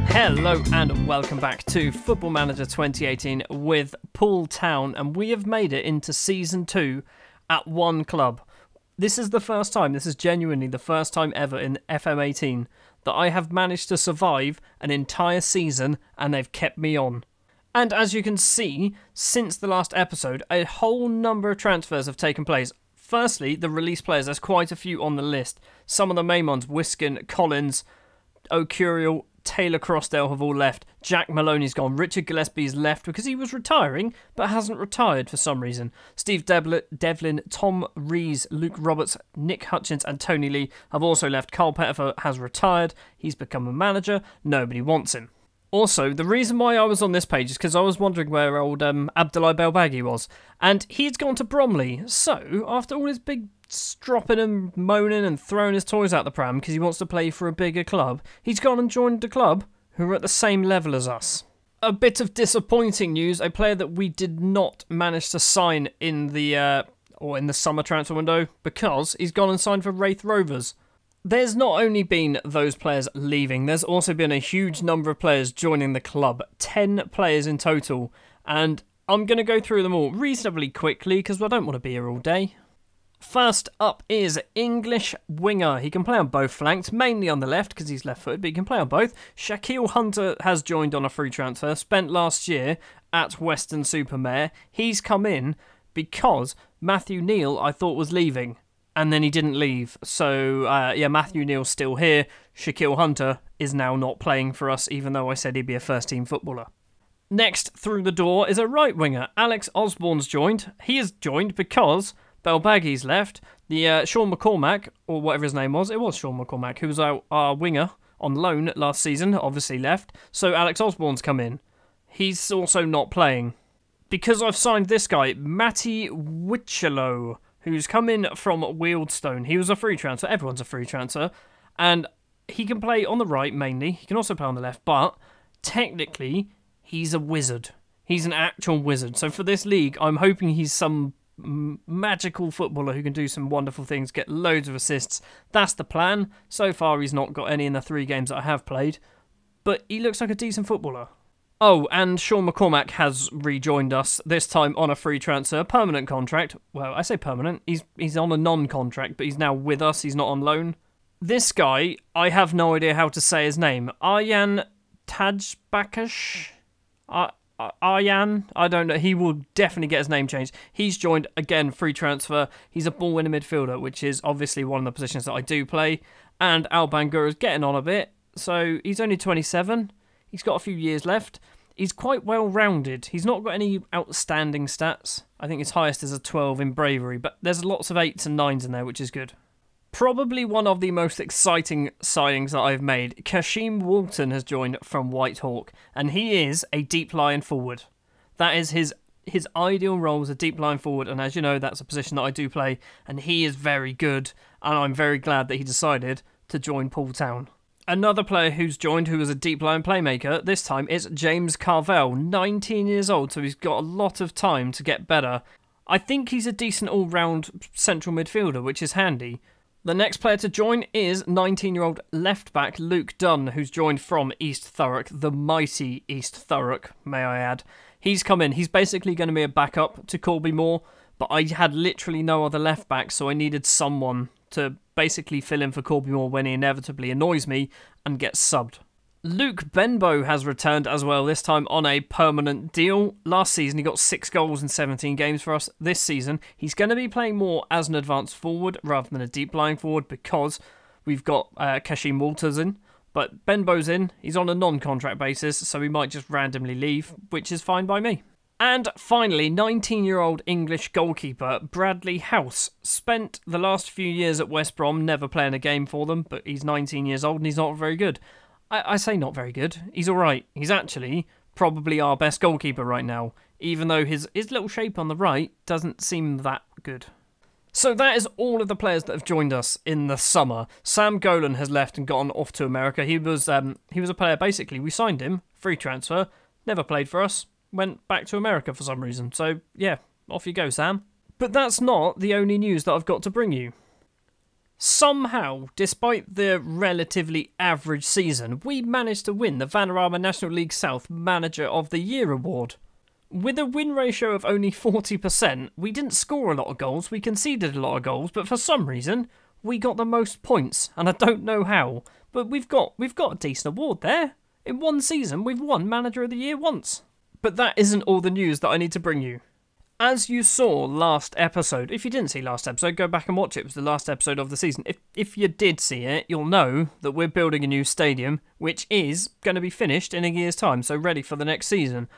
Hello and welcome back to Football Manager 2018 with Poole Town, and we have made it into Season 2 at one club. This is the first time, this is genuinely the first time ever in FM18 that I have managed to survive an entire season and they've kept me on. And as you can see, since the last episode, a whole number of transfers have taken place. Firstly, the release players, there's quite a few on the list. Some of the main ones, Wiskin, Collins, O'Curiel, Taylor Crossdale have all left. Jack Maloney's gone. Richard Gillespie's left because he was retiring, but hasn't retired for some reason. Steve Devlin, Tom Rees, Luke Roberts, Nick Hutchins and Tony Lee have also left. Carl Pettifer has retired. He's become a manager. Nobody wants him. Also, the reason why I was on this page is because I was wondering where old Abdullah Belbaghi was. And he's gone to Bromley. So, after all his big stropping and moaning and throwing his toys out the pram because he wants to play for a bigger club, he's gone and joined a club who are at the same level as us. A bit of disappointing news, a player that we did not manage to sign in the summer transfer window because he's gone and signed for Wraith Rovers. There's not only been those players leaving, there's also been a huge number of players joining the club, 10 players in total, and I'm going to go through them all reasonably quickly because I don't want to be here all day. First up is English winger. He can play on both flanks, mainly on the left because he's left-footed, but he can play on both. Shaquille Hunter has joined on a free transfer, spent last year at Weston-super-Mare. He's come in because Matthew Neal, I thought, was leaving, and then he didn't leave. So, Matthew Neal's still here. Shaquille Hunter is now not playing for us, even though I said he'd be a first-team footballer. Next through the door is a right winger. Alex Osborne's joined. He is joined because Belbaghi's left. The Sean McCormack, or whatever his name was, it was Sean McCormack, who was our winger on loan last season, obviously left. So Alex Osborne's come in. He's also not playing. Because I've signed this guy, Matty Wichello, who's come in from Wealdstone. He was a free transfer. Everyone's a free transfer. And he can play on the right, mainly. He can also play on the left. But technically, he's a wizard. He's an actual wizard. So for this league, I'm hoping he's some magical footballer who can do some wonderful things, get loads of assists. That's the plan. So far he's not got any in the 3 games that I have played, but he looks like a decent footballer. Oh, and Sean McCormack has rejoined us, this time on a free transfer, permanent contract. Well, I say permanent, he's on a non-contract, but he's now with us, he's not on loan. This guy, I have no idea how to say his name. Aryan Tajbakash? Aryan, I don't know, he will definitely get his name changed. He's joined, again, free transfer. He's a ball-winning midfielder, which is obviously one of the positions that I do play. And Al Bangura's getting on a bit, so he's only 27. He's got a few years left. He's quite well-rounded. He's not got any outstanding stats. I think his highest is a 12 in bravery, but there's lots of 8s and 9s in there, which is good. Probably one of the most exciting signings that I've made. Kashim Walton has joined from Whitehawk, and he is a deep line forward. That is his ideal role as a deep line forward, and as you know, that's a position that I do play, and he is very good, and I'm very glad that he decided to join Poole Town. Another player who's joined, who is a deep line playmaker, this time is James Carvell, 19 years old, so he's got a lot of time to get better. I think he's a decent all-round central midfielder, which is handy. The next player to join is 19-year-old left-back Luke Dunn, who's joined from East Thurrock, the mighty East Thurrock, may I add. He's come in. He's basically going to be a backup to Colby Moore, but I had literally no other left-back, so I needed someone to basically fill in for Colby Moore when he inevitably annoys me and gets subbed. Luke Benbow has returned as well, this time on a permanent deal. Last season he got 6 goals in 17 games for us. This season he's going to be playing more as an advanced forward rather than a deep lying forward because we've got Kashim Walters in. But Benbow's in, he's on a non-contract basis, so he might just randomly leave, which is fine by me. And finally, 19-year-old English goalkeeper Bradley House spent the last few years at West Brom, never playing a game for them, but he's 19 years old and he's not very good. I say not very good. He's alright. He's actually probably our best goalkeeper right now, even though his little shape on the right doesn't seem that good. So that is all of the players that have joined us in the summer. Sam Golan has left and gone off to America. He was a player, basically, we signed him, free transfer, never played for us, went back to America for some reason. So, yeah, off you go, Sam. But that's not the only news that I've got to bring you. Somehow, despite the relatively average season, we managed to win the Vanarama National League South Manager of the Year award. With a win ratio of only 40%, we didn't score a lot of goals, we conceded a lot of goals, but for some reason, we got the most points, and I don't know how. But we've got a decent award there. In one season, we've won Manager of the Year once. But that isn't all the news that I need to bring you. As you saw last episode, if you didn't see last episode, go back and watch it. It was the last episode of the season. If you did see it, you'll know that we're building a new stadium, which is going to be finished in a year's time, so ready for the next season.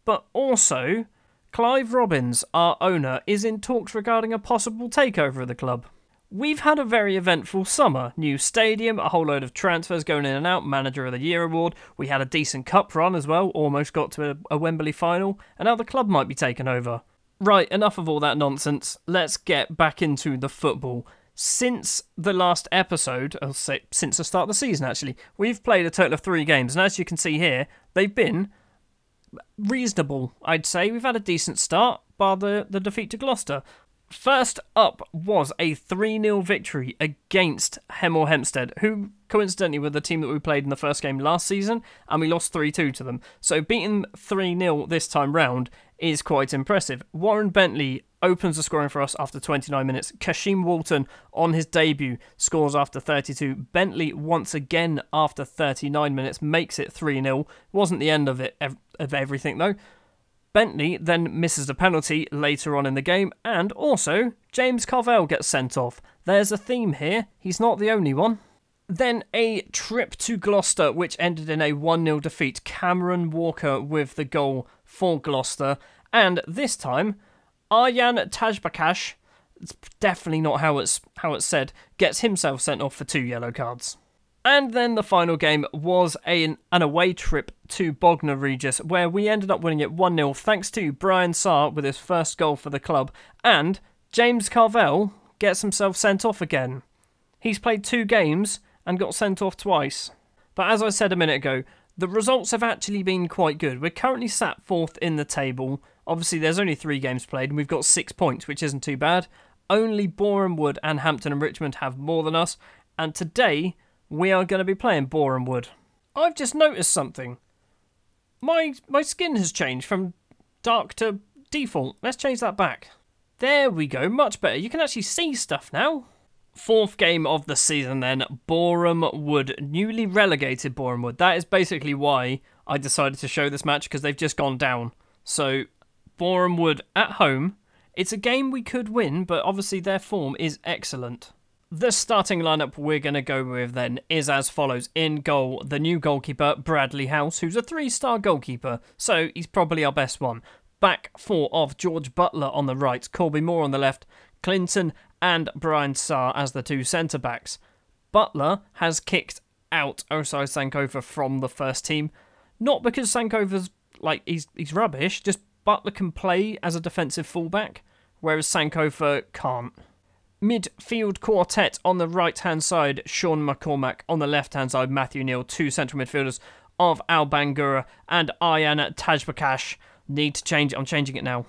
But also, Clive Robbins, our owner, is in talks regarding a possible takeover of the club. We've had a very eventful summer. New stadium, a whole load of transfers going in and out, Manager of the Year award. We had a decent cup run as well, almost got to a Wembley final, and now the club might be taken over. Right, enough of all that nonsense. Let's get back into the football. Since the last episode, I'll say since the start of the season actually, we've played a total of 3 games, and as you can see here, they've been reasonable, I'd say. We've had a decent start, bar the defeat to Gloucester. First up was a 3-0 victory against Hemel Hempstead, who coincidentally were the team that we played in the first game last season, and we lost 3-2 to them. So beating 3-0 this time round is quite impressive. Warren Bentley opens the scoring for us after 29 minutes. Kashim Walton on his debut scores after 32. Bentley once again after 39 minutes makes it 3-0. Wasn't the end of everything though. Bentley then misses a penalty later on in the game, and also James Carvell gets sent off. There's a theme here, he's not the only one. Then a trip to Gloucester, which ended in a 1-0 defeat. Cameron Walker with the goal for Gloucester, and this time, Aryan Tajbakash, it's definitely not how it's said, gets himself sent off for 2 yellow cards. And then the final game was an away trip to Bognor Regis, where we ended up winning it 1-0 thanks to Brian Sarr with his first goal for the club, and James Carvell gets himself sent off again. He's played 2 games and got sent off twice. But as I said a minute ago, the results have actually been quite good. We're currently sat 4th in the table. Obviously there's only 3 games played and we've got 6 points, which isn't too bad. Only Boreham Wood and Hampton and Richmond have more than us, and today we are going to be playing Boreham Wood. I've just noticed something. My skin has changed from dark to default. Let's change that back. There we go, much better. You can actually see stuff now. 4th game of the season then, Boreham Wood, newly relegated Boreham Wood. That is basically why I decided to show this match, because they've just gone down. So, Boreham Wood at home. It's a game we could win, but obviously their form is excellent. The starting lineup we're going to go with then is as follows. In goal, the new goalkeeper, Bradley House, who's a 3-star goalkeeper, so he's probably our best one. Back 4 of George Butler on the right, Corby Moore on the left, Clinton and Brian Sarr as the 2 centre-backs. Butler has kicked out Osai Sankofa from the first team. Not because Sankofa's, he's rubbish, just Butler can play as a defensive fullback, whereas Sankofa can't. Midfield quartet on the right-hand side, Sean McCormack. On the left-hand side, Matthew Neal, 2 central midfielders of Al Bangura and Aryan Tajbakash. Need to change it. I'm changing it now.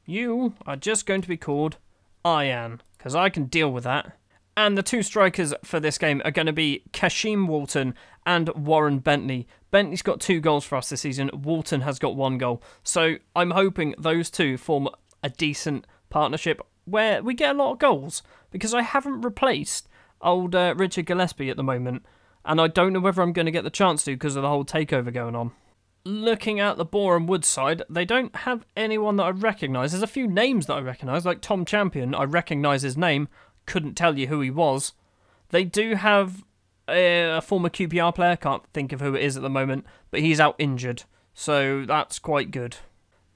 You are just going to be called Aryan, because I can deal with that. And the 2 strikers for this game are going to be Kashim Walton and Warren Bentley. Bentley's got 2 goals for us this season. Walton has got 1 goal. So I'm hoping those 2 form a decent partnership where we get a lot of goals, because I haven't replaced old Richard Gillespie at the moment, and I don't know whether I'm going to get the chance to because of the whole takeover going on. Looking at the Boreham Wood side, they don't have anyone that I recognise. There's a few names that I recognise, like Tom Champion. I recognise his name, couldn't tell you who he was. They do have a former QPR player, can't think of who it is at the moment, but he's out injured, so that's quite good.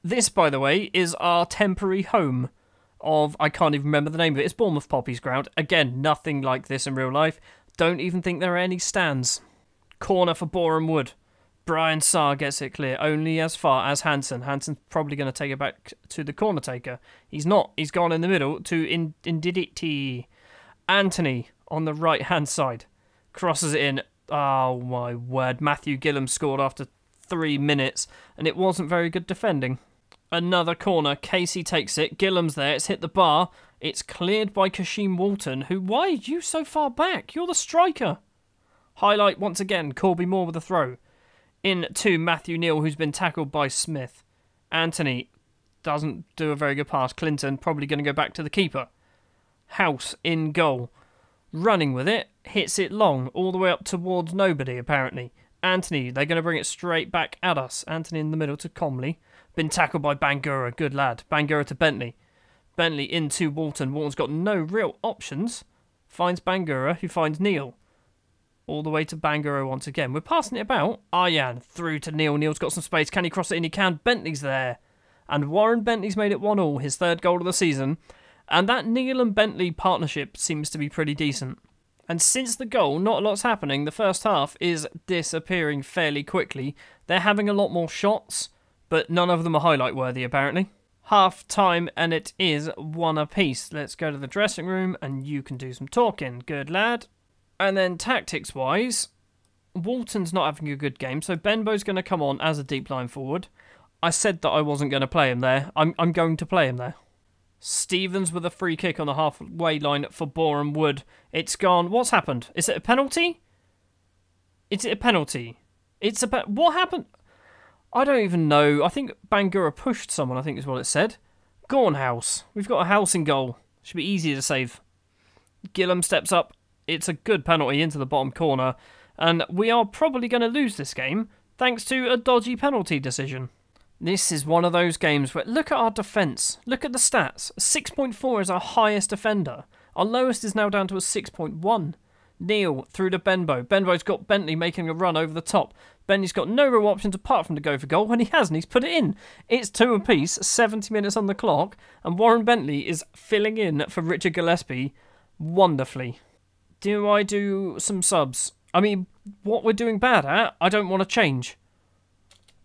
This, by the way, is our temporary home of, I can't even remember the name of it, it's Bournemouth Poppies Ground. Again, nothing like this in real life. Don't even think there are any stands. Corner for Boreham Wood. Brian Sarr gets it clear, only as far as Hansen. Hansen's probably going to take it back to the corner taker. He's not. He's gone in the middle to Indiditi. Anthony on the right-hand side. Crosses it in. Oh, my word. Matthew Gillam scored after 3 minutes, and it wasn't very good defending. Another corner, Casey takes it, Gillam's there, it's hit the bar, it's cleared by Kashim Walton, who, why are you so far back? You're the striker. Highlight once again, Corby Moore with a throw. In to Matthew Neal, who's been tackled by Smith. Anthony doesn't do a very good pass. Clinton probably going to go back to the keeper. House in goal. Running with it, hits it long, all the way up towards nobody, apparently. Anthony, they're going to bring it straight back at us. Anthony in the middle to Comley. Been tackled by Bangura, good lad. Bangura to Bentley. Bentley into Walton. Walton's got no real options. Finds Bangura, who finds Neal. All the way to Bangura once again. We're passing it about. Aryan through to Neal. Neal's got some space. Can he cross it in? He can. Bentley's there. And Warren Bentley's made it 1-1, his third goal of the season. And that Neal and Bentley partnership seems to be pretty decent. And since the goal, not a lot's happening. The first half is disappearing fairly quickly. They're having a lot more shots, but none of them are highlight worthy, apparently. Half time, and it is 1 apiece. Let's go to the dressing room, and you can do some talking. Good lad. And then tactics-wise, Walton's not having a good game, so Benbo's going to come on as a deep line forward. I said that I wasn't going to play him there. I'm going to play him there. Stevens with a free kick on the halfway line for Boreham Wood. It's gone. What's happened? Is it a penalty? Is it a penalty? What happened? I don't even know. I think Bangura pushed someone, I think is what it said. Gornhouse. We've got a house in goal. Should be easy to save. Gillam steps up. It's a good penalty into the bottom corner. And we are probably going to lose this game thanks to a dodgy penalty decision. This is one of those games where, look at our defence. Look at the stats. 6.4 is our highest defender. Our lowest is now down to a 6.1. Neal through to Benbow. Benbow's got Bentley making a run over the top. Bentley's got no real options apart from to go for goal, and he hasn't. He's put it in. It's 2 apiece, 70 minutes on the clock, and Warren Bentley is filling in for Richard Gillespie wonderfully. Do I do some subs? I mean, what we're doing bad at, I don't want to change.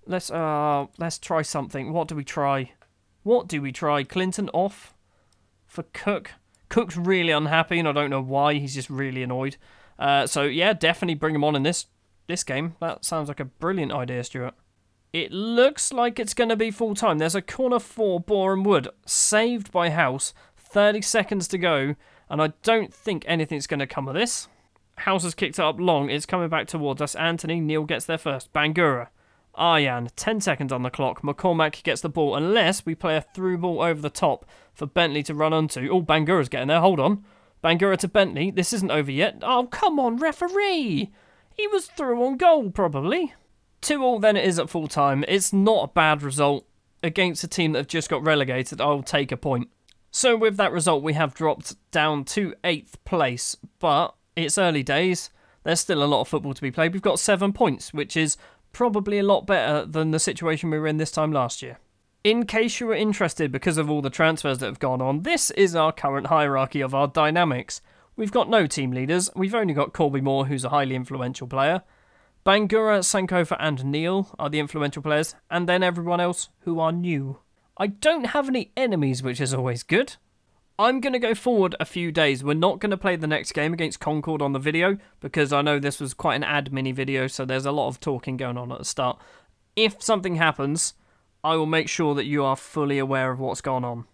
Let's try something. What do we try? Clinton off for Cook. Cook's really unhappy, and I don't know why. He's just really annoyed. So, yeah, definitely bring him on in this game. That sounds like a brilliant idea, Stuart. It looks like it's going to be full time. There's a corner for Boreham Wood, saved by House. 30 seconds to go, and I don't think anything's going to come of this. House has kicked it up long. It's coming back towards us. Anthony, Neal gets there first. Bangura. Aryan, 10 seconds on the clock. McCormack gets the ball, unless we play a through ball over the top for Bentley to run onto. Oh, Bangura's getting there. Hold on. Bangura to Bentley. This isn't over yet. Oh, come on, referee. He was through on goal, probably. 2-2 then it is at full time. It's not a bad result. Against a team that have just got relegated, I'll take a point. So with that result, we have dropped down to 8th place. But it's early days. There's still a lot of football to be played. We've got 7 points, which is probably a lot better than the situation we were in this time last year. In case you were interested, because of all the transfers that have gone on, this is our current hierarchy of our dynamics. We've got no team leaders. We've only got Corby Moore, who's a highly influential player. Bangura, Sankofa and Neal are the influential players, and then everyone else who are new. I don't have any enemies, which is always good. I'm going to go forward a few days. We're not going to play the next game against Concord on the video, because I know this was quite an admin video, so there's a lot of talking going on at the start. If something happens, I will make sure that you are fully aware of what's gone on.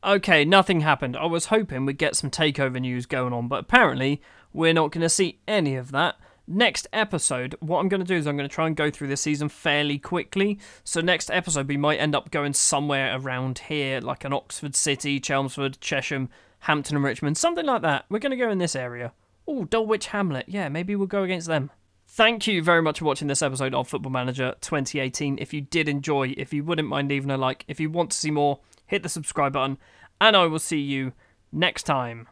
Okay, nothing happened. I was hoping we'd get some takeover news going on, but apparently we're not going to see any of that. Next episode, what I'm going to do is I'm going to try and go through this season fairly quickly. So next episode, we might end up going somewhere around here, like an Oxford City, Chelmsford, Chesham, Hampton and Richmond, something like that. We're going to go in this area. Oh, Dulwich Hamlet. Yeah, maybe we'll go against them. Thank you very much for watching this episode of Football Manager 2018. If you did enjoy, if you wouldn't mind leaving a like, if you want to see more, hit the subscribe button, and I will see you next time.